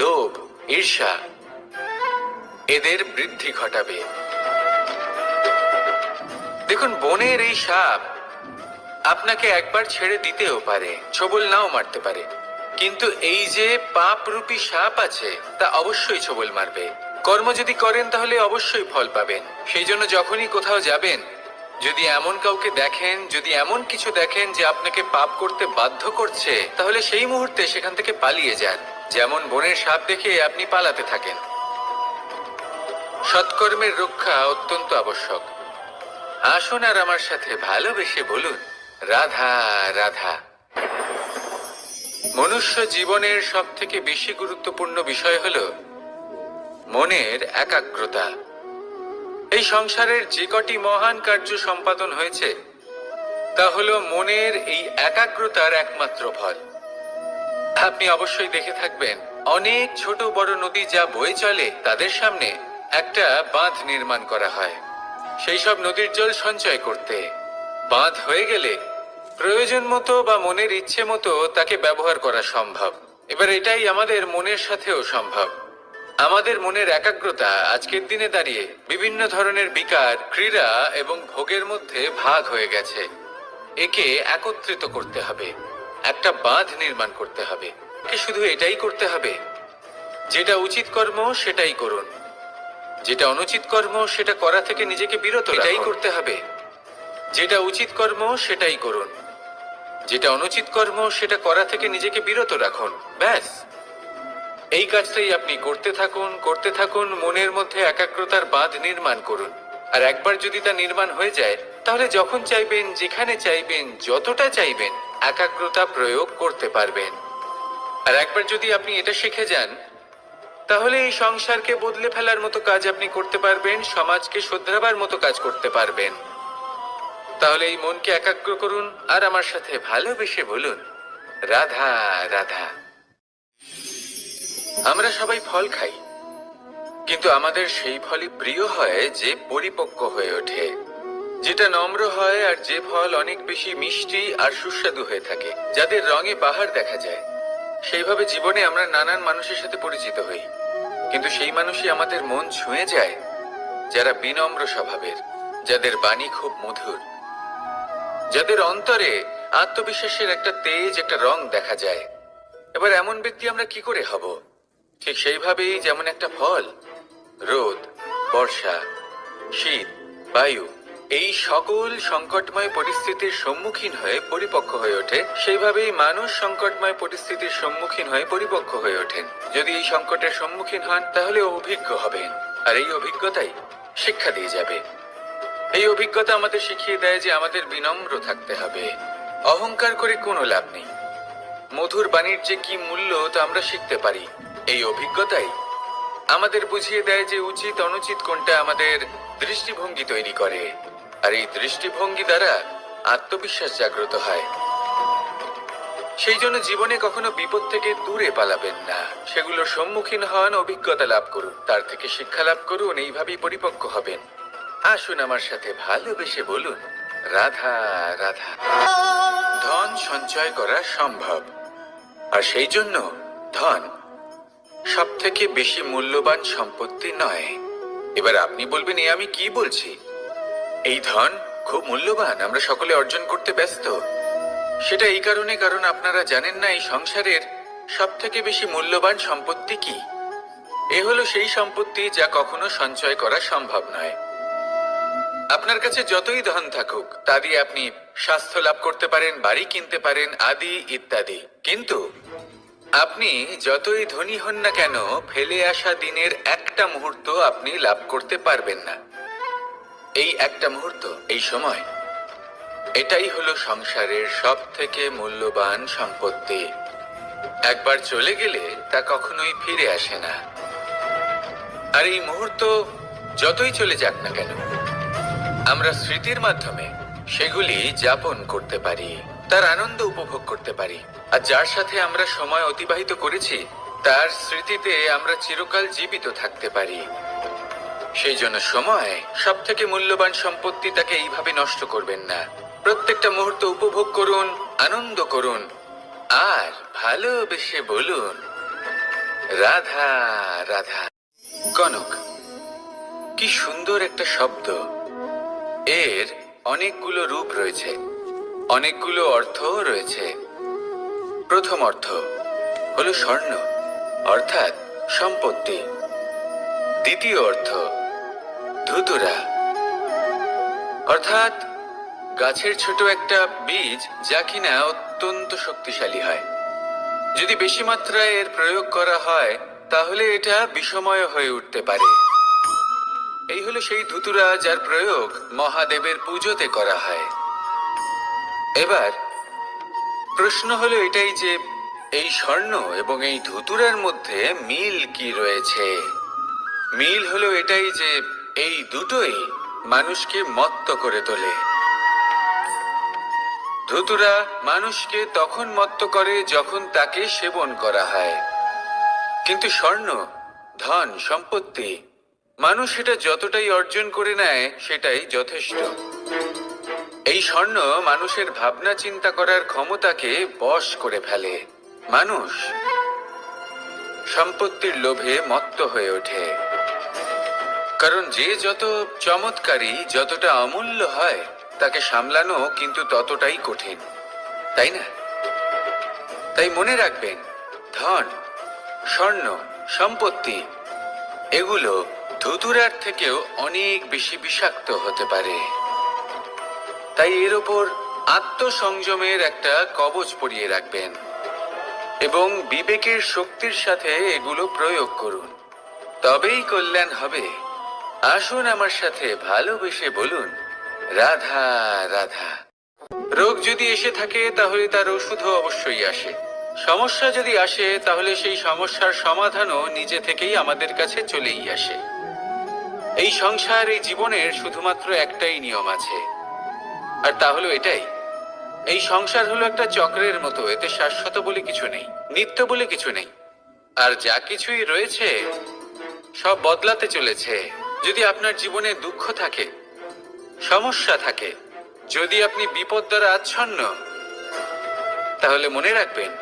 লোভ, ঈর্ষা এদের বৃদ্ধি ঘটাবে। দেখুন, বনের এই সাপ আপনাকে একবার ছেড়ে দিতেও পারে, ছোবল নাও মারতে পারে, কিন্তু এই যে পাপরূপী সাপ আছে তা অবশ্যই ছোবল মারবে। কর্ম যদি করেন তাহলে অবশ্যই ফল পাবেন। সেই জন্য যখনই কোথাও যাবেন, যদি এমন কাউকে দেখেন, যদি এমন কিছু দেখেন যে আপনাকে পাপ করতে বাধ্য করছে, তাহলে সেই মুহূর্তে সেখান থেকে পালিয়ে যান। যেমন বনের সাপ দেখে আপনি পালাতে থাকেন। সৎকর্মের রক্ষা অত্যন্ত আবশ্যক। আসুন আর আমার সাথে ভালোবেসে বলুন, রাধা রাধা। মনুষ্য জীবনের সব থেকে বেশি গুরুত্বপূর্ণ বিষয় হলো মনের একাগ্রতা। এই সংসারের যে কটি মহান কার্য সম্পাদন হয়েছে তা হলো মনের এই একাগ্রতার একমাত্র ফল। আপনি অবশ্যই দেখে থাকবেন, অনেক ছোট বড় নদী যা বয়ে চলে তাদের সামনে একটা বাঁধ নির্মাণ করা হয় সেই সব নদীর জল সঞ্চয় করতে। বাঁধ হয়ে গেলে প্রয়োজন মতো বা মনের ইচ্ছে মতো তাকে ব্যবহার করা সম্ভব। এবার এটাই আমাদের মনের সাথেও সম্ভব। আমাদের মনের একাগ্রতা আজকের দিনে দাঁড়িয়ে বিভিন্ন ধরনের বিকার, ক্রীড়া এবং ভোগের মধ্যে ভাগ হয়ে গেছে। একে একত্রিত করতে হবে, একটা বাঁধ নির্মাণ করতে হবে। একে শুধু এটাই করতে হবে, যেটা উচিত কর্ম সেটাই করুন, যেটা অনুচিত কর্ম সেটা করা থেকে নিজেকে বিরত রাখুন। এটাই করতে হবে, যেটা উচিত কর্ম সেটাই করুন, যেটা অনুচিত কর্ম সেটা করা থেকে নিজেকে বিরত রাখুন। ব্যাস, এই কাজটাই আপনি করতে থাকুন, করতে থাকুন। মনের মধ্যে একাগ্রতার বাঁধ নির্মাণ করুন। আর একবার যদি তা নির্মাণ হয়ে যায় তাহলে যখন চাইবেন, যেখানে চাইবেন, যতটা চাইবেন একাগ্রতা প্রয়োগ করতে পারবেন। আর একবার যদি আপনি এটা শিখে যান তাহলে এই সংসারকে বদলে ফেলার মতো কাজ আপনি করতে পারবেন, সমাজকে শুধরাবার মতো কাজ করতে পারবেন। তাহলে এই মনকে একাগ্র করুন আর আমার সাথে ভালোবেসে বলুন, রাধা রাধা। আমরা সবাই ফল খাই, কিন্তু আমাদের সেই ফলই প্রিয় হয় যে পরিপক্ক হয়ে ওঠে, যেটা নম্র হয়, আর যে ফল অনেক বেশি মিষ্টি আর সুস্বাদু হয়ে থাকে, যাদের রঙে বাহার দেখা যায়। সেইভাবে জীবনে আমরা নানান মানুষের সাথে পরিচিত হই, কিন্তু সেই মানুষই আমাদের মন ছুঁয়ে যায় যারা বিনম্র স্বভাবের, যাদের বাণী খুব মধুর, যাদের অন্তরে আত্মবিশ্বাসের একটা তেজ, একটা রং দেখা যায়। এবার এমন ব্যক্তি আমরা কি করে হব? ঠিক সেইভাবেই যেমন একটা ফল রোদ, বর্ষা, শীত, বায়ু এই সকল সংকটময় পরিস্থিতির সম্মুখীন হয়ে পরিপক্ক হয়ে ওঠে, সেইভাবেই মানুষ সংকটময় পরিস্থিতির সম্মুখীন হয়ে পরিপক্ক হয়ে ওঠেন। যদি এই সংকটের সম্মুখীন হন তাহলে অভিজ্ঞ হবেন, আর এই অভিজ্ঞতাই শিক্ষা দিয়ে যাবে। এই অভিজ্ঞতা আমাদের শিখিয়ে দেয় যে আমাদের বিনম্র থাকতে হবে। অহংকার করে কোনো লাভ নেই। মধুর বাণীর যে কি মূল্য তা আমরা শিখতে পারি। এই অভিজ্ঞতাই আমাদের বুঝিয়ে দেয় যে উচিত অনুচিত কোনটা, আমাদের দৃষ্টিভঙ্গি তৈরি করে, আর এই দৃষ্টিভঙ্গি দ্বারা আত্মবিশ্বাস জাগ্রত হয়। সেই জন্য জীবনে কখনো বিপদ থেকে দূরে পালাবেন না, সেগুলোর সম্মুখীন হন, অভিজ্ঞতা লাভ করুন, তার থেকে শিক্ষা লাভ করুন, এইভাবেই পরিপক্ক হবেন। আসুন আমার সাথে ভালোবেসে বলুন, রাধা রাধা। ধন সঞ্চয় করা সম্ভব, আর সেই জন্য ধন সব থেকে বেশি মূল্যবান সম্পত্তি নয়। এবার আপনি বলবেন, এ আমি কি বলছি? এই ধন খুব মূল্যবান, আমরা সকলে অর্জন করতে ব্যস্ত। সেটা এই কারণে, কারণ আপনারা জানেন না এই সংসারের সব থেকে বেশি মূল্যবান সম্পত্তি কি। এ হলো সেই সম্পত্তি যা কখনো সঞ্চয় করা সম্ভব নয়। আপনার কাছে যতই ধন থাকুক তা দিয়ে আপনি স্বাস্থ্য লাভ করতে পারেন, বাড়ি কিনতে পারেন, আদি ইত্যাদি, কিন্তু আপনি যতই ধনী হন না কেন, ফেলে আসা দিনের একটা মুহূর্ত আপনি লাভ করতে পারবেন না। এই একটা মুহূর্ত, এই সময়, এটাই হলো সংসারের সব থেকে মূল্যবান সম্পত্তি। একবার চলে গেলে তা কখনোই ফিরে আসে না। আর এই মুহূর্ত যতই চলে যাক না কেন, আমরা স্মৃতির মাধ্যমে সেগুলি যাপন করতে পারি, তার আনন্দ উপভোগ করতে পারি। আর যার সাথে আমরা সময় অতিবাহিত করেছি তার স্মৃতিতে আমরা চিরকাল জীবিত থাকতে পারি। সেই জন্য সময় সব থেকে মূল্যবান সম্পত্তি, তাকে এইভাবে নষ্ট করবেন না। প্রত্যেকটা মুহূর্ত উপভোগ করুন, আনন্দ করুন, আর ভালোবেসে বলুন, রাধা রাধা। কনক, কি সুন্দর একটা শব্দ। এর অনেকগুলো রূপ রয়েছে, অনেকগুলো অর্থ রয়েছে। প্রথম অর্থ হলো স্বর্ণ, অর্থাৎ সম্পত্তি। দ্বিতীয় অর্থ ধুতুরা, অর্থাৎ গাছের ছোট একটা বীজ, যা কিনা অত্যন্ত শক্তিশালী হয়। যদি বেশি মাত্রায় এর প্রয়োগ করা হয় তাহলে এটা বিষময় হয়ে উঠতে পারে। এই হলো সেই ধুতুরা যার প্রয়োগ মহাদেবের পুজোতে করা হয়। এবার প্রশ্ন হলো এটাই যে এই স্বর্ণ এবং এই ধুতুরার মধ্যে মিল কি রয়েছে। মিল হলো এটাই যে এই দুটোই মানুষকে মত্ত করে তোলে। ধুতুরা মানুষকে তখন মত্ত করে যখন তাকে সেবন করা হয়, কিন্তু স্বর্ণ, ধন, সম্পত্তি, মানুষ এটা যতটাই অর্জন করে নেয় সেটাই যথেষ্ট। এই স্বর্ণ মানুষের ভাবনা চিন্তা করার ক্ষমতাকে বশ করে ফেলে। মানুষ সম্পত্তির লোভে মত্ত হয়ে ওঠে, কারণ যে যত চমৎকারী, যতটা অমূল্য হয়, তাকে সামলানো কিন্তু ততটাই কঠিন, তাই না? তাই মনে রাখবেন, ধন, স্বর্ণ, সম্পত্তি এগুলো ধুতুরার থেকেও অনেক বেশি বিষাক্ত হতে পারে। তাই এর ওপর আত্মসংযমের একটা কবচ পরিয়ে রাখবেন এবং বিবেকের শক্তির সাথে এগুলো প্রয়োগ করুন, তবেই কল্যাণ হবে। আসুন আমার সাথে ভালোবেসে বলুন, রাধা রাধা। রোগ যদি এসে থাকে তাহলে তার ওষুধও অবশ্যই আসে। সমস্যা যদি আসে তাহলে সেই সমস্যার সমাধানও নিজে থেকেই আমাদের কাছে চলেই আসে। এই সংসার, এই জীবনের শুধুমাত্র একটাই নিয়ম আছে, আর তা হলো এটাই, এই সংসার হলো একটা চক্রের মতো। এতে শাশ্বত বলে কিছু নেই, নিত্য বলে কিছু নেই, আর যা কিছুই রয়েছে সব বদলাতে চলেছে। যদি আপনার জীবনে দুঃখ থাকে, সমস্যা থাকে, যদি আপনি বিপদ দ্বারা আচ্ছন্ন, তাহলে মনে রাখবেন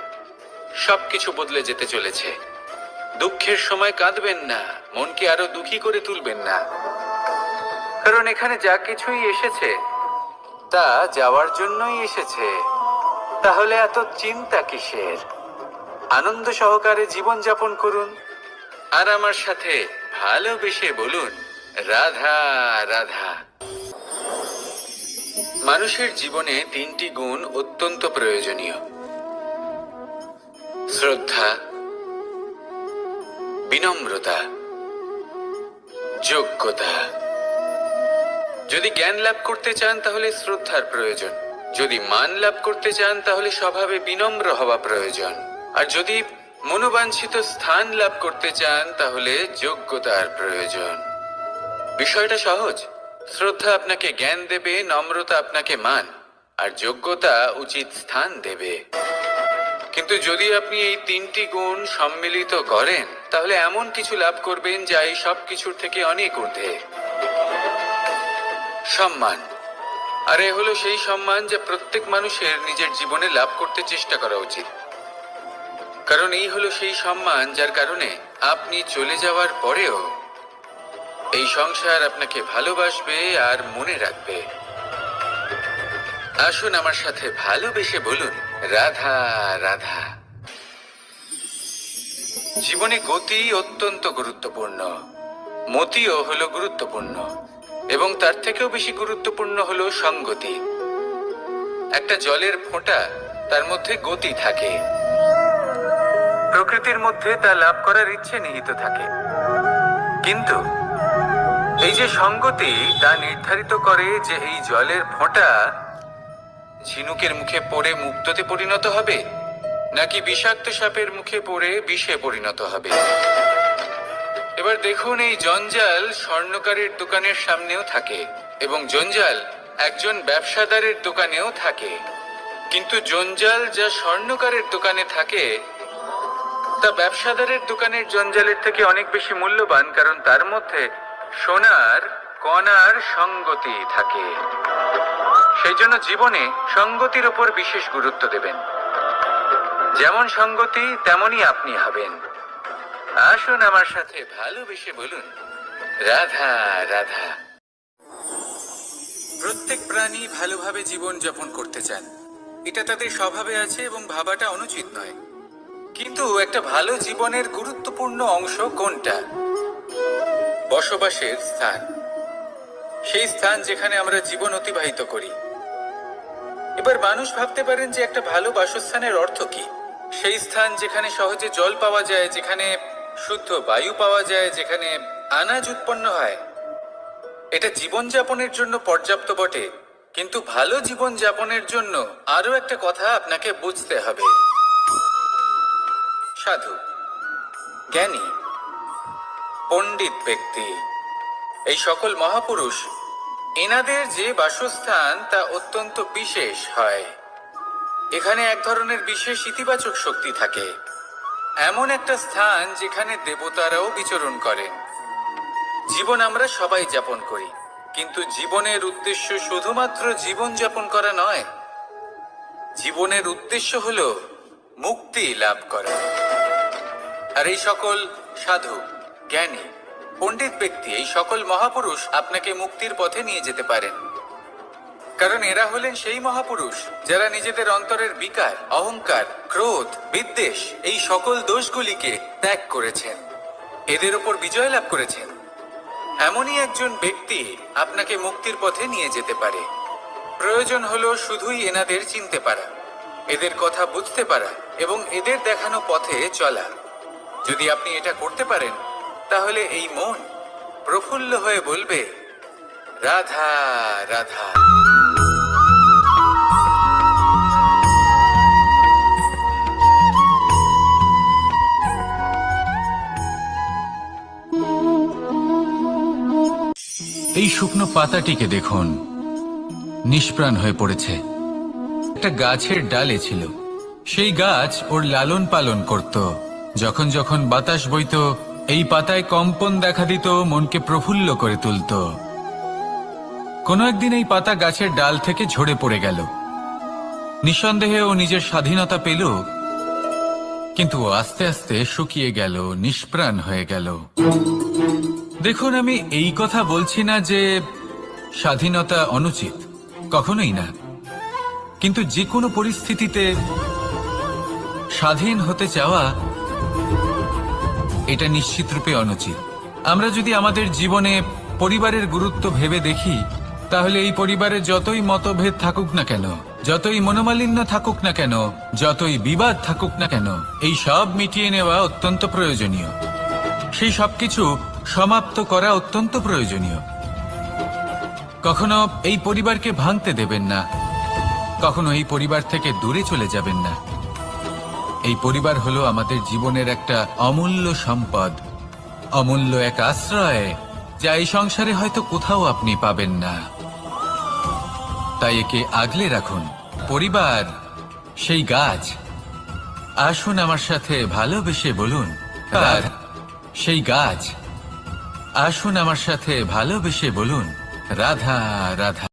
সবকিছু বদলে যেতে চলেছে। দুঃখের সময় কাঁদবেন না, মনকে আরো দুঃখী করে তুলবেন না, কারণ এখানে যা কিছুই এসেছে তা যাওয়ার জন্যই এসেছে। তাহলে এত চিন্তা কিসের? আনন্দ সহকারে জীবন যাপন করুন, আর আমার সাথে ভালোবেসে বলুন, রাধা রাধা। মানুষের জীবনে তিনটি গুণ অত্যন্ত প্রয়োজনীয়: শ্রদ্ধা, বিনম্রতা, যোগ্যতা। যদি জ্ঞান লাভ করতে চান তাহলে শ্রদ্ধার প্রয়োজন, যদি মান লাভ করতে চান তাহলে স্বভাবে বিনম্র হওয়া প্রয়োজন, আর যদি মনোবাঞ্ছিত স্থান লাভ করতে চান তাহলে যোগ্যতার প্রয়োজন। বিষয়টা সহজ। শ্রদ্ধা আপনাকে জ্ঞান দেবে, নম্রতা আপনাকে মান, আর যোগ্যতা উচিত স্থান দেবে। কিন্তু যদি আপনি এই তিনটি গুণ সম্মিলিত করেন তাহলে এমন কিছু লাভ করবেন যা এই সব কিছুর থেকে অনেক ঊর্ধ্বে। সম্মান। আর এ হলো সেই সম্মান যা প্রত্যেক মানুষের নিজের জীবনে লাভ করতে চেষ্টা করা উচিত। কারণ এই হলো সেই সম্মান যার কারণে আপনি চলে যাওয়ার পরেও এই সংসার আপনাকে ভালোবাসবে আর মনে রাখবে। আসুন আমার সাথে ভালোবেসে বলুন, রাধা রাধা। জীবনে গতি অত্যন্ত গুরুত্বপূর্ণ, মতিও হলো গুরুত্বপূর্ণ, এবং তার থেকেও বেশি গুরুত্বপূর্ণ হলো সঙ্গতি। একটা জলের ফোঁটা, তার মধ্যে গতি থাকে, প্রকৃতির মধ্যে তা লাভ করার ইচ্ছে নিহিত থাকে। কিন্তু এই যে সঙ্গতি, তা নির্ধারিত করে যে এই জলের ফোঁটা ঝিনুকের মুখে পড়ে মুক্ততে পরিণত হবে নাকি বিষাক্ত সাপের মুখে পড়ে বিষে পরিণত হবে। এবার দেখুন, এই জঞ্জাল স্বর্ণকারের দোকানের সামনেও থাকে এবং জঞ্জাল একজন ব্যবসাদারের দোকানেও থাকে। কিন্তু জঞ্জাল যা স্বর্ণকারের দোকানে থাকে তা ব্যবসাদারের দোকানের জঞ্জালের থেকে অনেক বেশি মূল্যবান, কারণ তার মধ্যে সোনার কণার সঙ্গতি থাকে। সেই জন্য জীবনে সঙ্গতির উপর বিশেষ গুরুত্ব দেবেন। যেমন সঙ্গতি তেমনই আপনি হবেন। আসুন আমার সাথে ভালোবেসে বলুন, রাধা রাধা। প্রত্যেক প্রাণী ভালোভাবে জীবন যাপন করতে চান, এটা তাদের স্বভাবে আছে এবং ভাবাটা অনুচিত নয়। কিন্তু একটা ভালো জীবনের গুরুত্বপূর্ণ অংশ কোনটা? বসবাসের স্থান, সেই স্থান যেখানে আমরা জীবন অতিবাহিত করি। এবার মানুষ ভাবতে পারেন যে একটা ভালো বাসস্থানের অর্থ কি? সেই স্থান যেখানে সহজে জল পাওয়া যায়, যেখানে শুদ্ধ বায়ু পাওয়া যায়, যেখানে আনাজ উৎপন্ন হয়। এটা জীবনযাপনের জন্য পর্যাপ্ত বটে, কিন্তু ভালো জীবন যাপনের জন্য আরো একটা কথা আপনাকে বুঝতে হবে। সাধু, জ্ঞানী, পণ্ডিত ব্যক্তি, এই সকল মহাপুরুষ, এনাদের যে বাসস্থান তা অত্যন্ত বিশেষ হয়। এখানে এক ধরনের বিশেষ ইতিবাচক শক্তি থাকে, এমন একটা স্থান যেখানে দেবতারাও বিচরণ করেন। জীবন আমরা সবাই যাপন করি, কিন্তু জীবনের উদ্দেশ্য শুধুমাত্র জীবন যাপন করা নয়। জীবনের উদ্দেশ্য হলো মুক্তি লাভ করা। আর এই সকল সাধু, জ্ঞানী, পণ্ডিত ব্যক্তি, এই সকল মহাপুরুষ আপনাকে মুক্তির পথে নিয়ে যেতে পারেন। কারণ এরা হলেন সেই মহাপুরুষ যারা নিজেদের অন্তরের বিকার, অহংকার, ক্রোধ, বিদ্বেষ, এই সকল দোষগুলিকে ত্যাগ করেছেন, এদের ওপর বিজয় লাভ করেছেন। এমনই একজন ব্যক্তি আপনাকে মুক্তির পথে নিয়ে যেতে পারে। প্রয়োজন হলো শুধুই এনাদের চিনতে পারা, এদের কথা বুঝতে পারা এবং এদের দেখানো পথে চলা। যদি আপনি এটা করতে পারেন তাহলে এই মন প্রফুল্ল হয়ে বলবে, রাধা রাধা। এই শুকনো পাতাটিকে দেখুন, নিষ্প্রাণ হয়ে পড়েছে। একটা গাছের ডালে ছিল, সেই গাছ ওর লালন পালন করত। যখন যখন বাতাস বইত, এই পাতায় কম্পন দেখা দিত, মনকে প্রফুল্ল করে তুলত। কোনো একদিন এই পাতা গাছের ডাল থেকে ঝরে পড়ে গেল। নিঃসন্দেহে ও নিজের স্বাধীনতা পেল, কিন্তু আস্তে আস্তে শুকিয়ে গেল, নিষ্প্রাণ হয়ে গেল। দেখুন, আমি এই কথা বলছি না যে স্বাধীনতা অনুচিত, কখনোই না। কিন্তু যে কোনো পরিস্থিতিতে স্বাধীন হতে চাওয়া এটা নিশ্চিতরূপে অনুচিত। আমরা যদি আমাদের জীবনে পরিবারের গুরুত্ব ভেবে দেখি, তাহলে এই পরিবারে যতই মতভেদ থাকুক না কেন, যতই মনোমালিন্য থাকুক না কেন, যতই বিবাদ থাকুক না কেন, এই সব মিটিয়ে নেওয়া অত্যন্ত প্রয়োজনীয়। সেই সবকিছু সমাপ্ত করা অত্যন্ত প্রয়োজনীয়। কখনো এই পরিবারকে ভাঙতে দেবেন না, কখনো এই পরিবার থেকে দূরে চলে যাবেন না। এই পরিবার হলো আমাদের জীবনের একটা অমূল্য সম্পদ, অমূল্য এক আশ্রয়, যা এই সংসারে হয়তো কোথাও আপনি পাবেন না। তাই একে আগলে রাখুন। পরিবার সেই গাছ আসুন আমার সাথে ভালোবেসে বলুন রাধা। সেই গাছ, আসুন আমার সাথে ভালোবেসে বলুন রাধা রাধা।